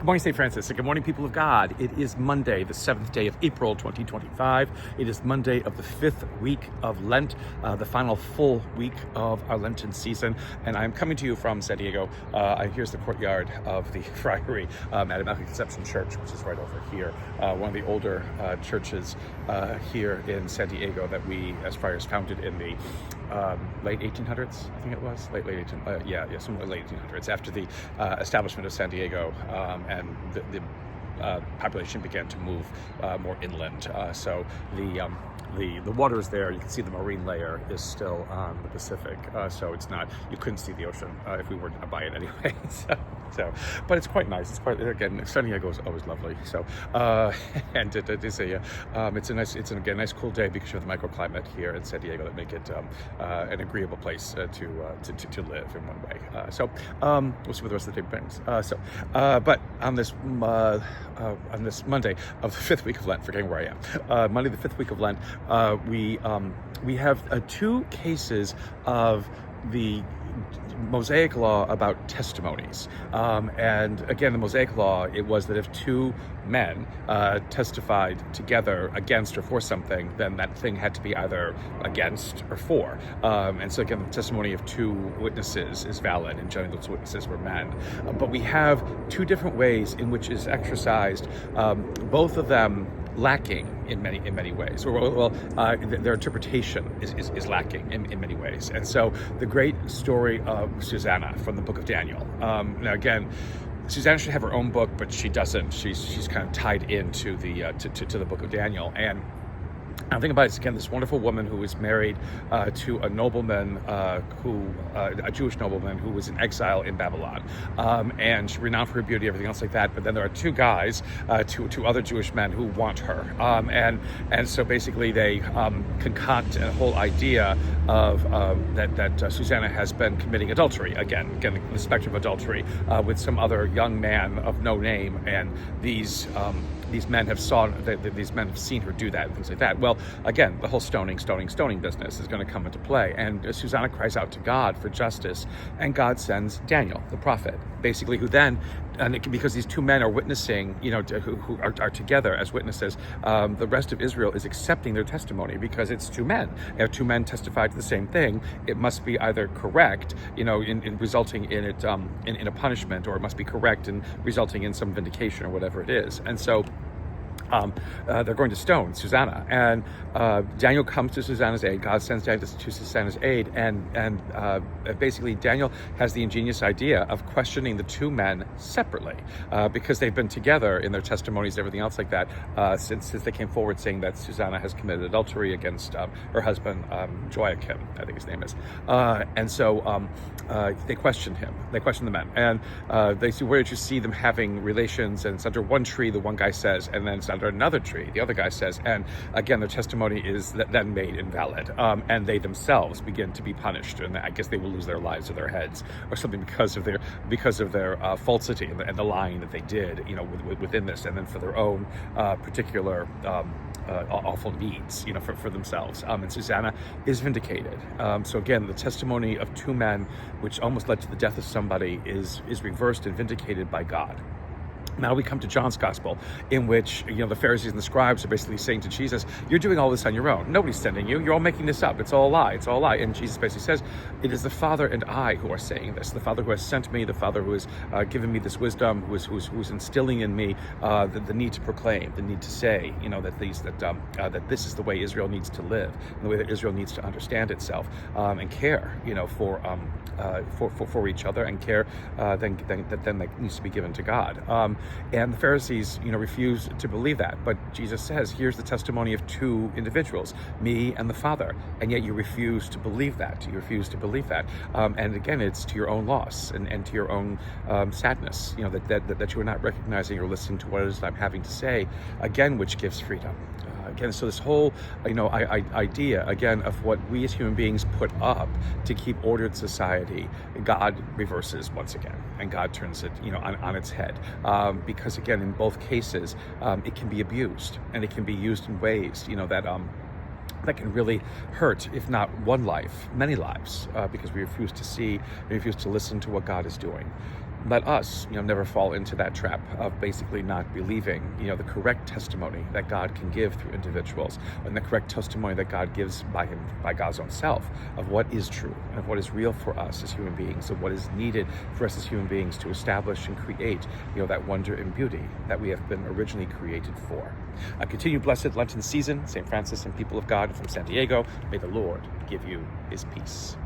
Good morning, St. Francis, and good morning, people of God. It is Monday, the 7th day of April, 2025. It is Monday of the 5th week of Lent, the final full week of our Lenten season, and I'm coming to you from San Diego. Here's the courtyard of the Friary at Immaculate Conception Church, which is right over here, one of the older churches here in San Diego that we, as friars, founded in the late 1800s, I think it was, late 1800s, after the establishment of San Diego, and the population began to move more inland. So the water is there. You can see the marine layer is still on the Pacific, so it's not, you couldn't see the ocean if we were by it anyway. But it's quite nice. It's quite, again, San Diego is always lovely. So and it's a nice cool day because of the microclimate here in San Diego that make it an agreeable place to live in one way. We'll see what the rest of the day brings. But on this Monday of the 5th week of Lent, forgetting where I am, Monday the 5th week of Lent, we have two cases of the Mosaic law about testimonies. And again, the Mosaic law, it was that if two men testified together against or for something, then that thing had to be either against or for. And so again, the testimony of two witnesses is valid, and generally those witnesses were men. But we have two different ways in which is exercised, both of them lacking in many ways. Their interpretation is lacking in many ways. And so the great story of Susanna from the book of Daniel. Now again, Susanna should have her own book, but she doesn't. She's kind of tied into the to the book of Daniel. And I'm thinking about it again, this wonderful woman who was married to a nobleman, a Jewish nobleman who was in exile in Babylon, and she's renowned for her beauty, everything else like that. But then there are two guys, two other Jewish men who want her, and so basically they concoct a whole idea of that Susanna has been committing adultery again, the spectrum of adultery with some other young man of no name, and these men have seen her do that and things like that. Well, again, the whole stoning business is going to come into play. And Susanna cries out to God for justice, and God sends Daniel, the prophet, basically, who then, because these two men are witnessing, who are together as witnesses, the rest of Israel is accepting their testimony because it's two men. If two men testify to the same thing, it must be either correct, in resulting in it in a punishment, or it must be correct in resulting in some vindication or whatever it is. And so they're going to stone Susanna, and Daniel comes to Susanna's aid. God sends Daniel to Susanna's aid, and basically Daniel has the ingenious idea of questioning the two men separately, because they've been together in their testimonies and everything else like that since they came forward saying that Susanna has committed adultery against her husband Joachim, I think his name is, and so they question him. They question the men, and they say, "Where did you see them having relations?" And it's under one tree, the one guy says, and then it's under another tree, the other guy says, and again their testimony is then made invalid, and they themselves begin to be punished, and I guess they will lose their lives or their heads or something because of their falsity and the lying that they did, within this, and then for their own particular awful needs, for themselves. And Susanna is vindicated. So again, the testimony of two men, which almost led to the death of somebody, is reversed and vindicated by God. Now we come to John's gospel, in which the Pharisees and the scribes are basically saying to Jesus, "You're doing all this on your own. Nobody's sending you. You're all making this up. It's all a lie. It's all a lie." And Jesus basically says, "It is the Father and I who are saying this. The Father who has sent me, the Father who has given me this wisdom, who's instilling in me the need to proclaim, the need to say, that this is the way Israel needs to live, and the way that Israel needs to understand itself, and care, for each other, and care then that needs to be given to God." And the Pharisees, refuse to believe that. But Jesus says, here's the testimony of two individuals, me and the Father. And yet you refuse to believe that. You refuse to believe that. And again, it's to your own loss and to your own sadness, that you are not recognizing or listening to what it is that I'm having to say, again, which gives freedom. Again, so this whole, idea, again, of what we as human beings put up to keep ordered society, God reverses once again, and God turns it, on its head. Because again, in both cases, it can be abused, and it can be used in ways, that can really hurt, if not one life, many lives, because we refuse to see, we refuse to listen to what God is doing. let us, never fall into that trap of basically not believing, the correct testimony that God can give through individuals, and the correct testimony that God gives by God's own self of what is true and of what is real for us as human beings, and what is needed for us as human beings to establish and create, that wonder and beauty that we have been originally created for. A continued blessed Lenten season, St. Francis and people of God from San Diego. May the Lord give you his peace.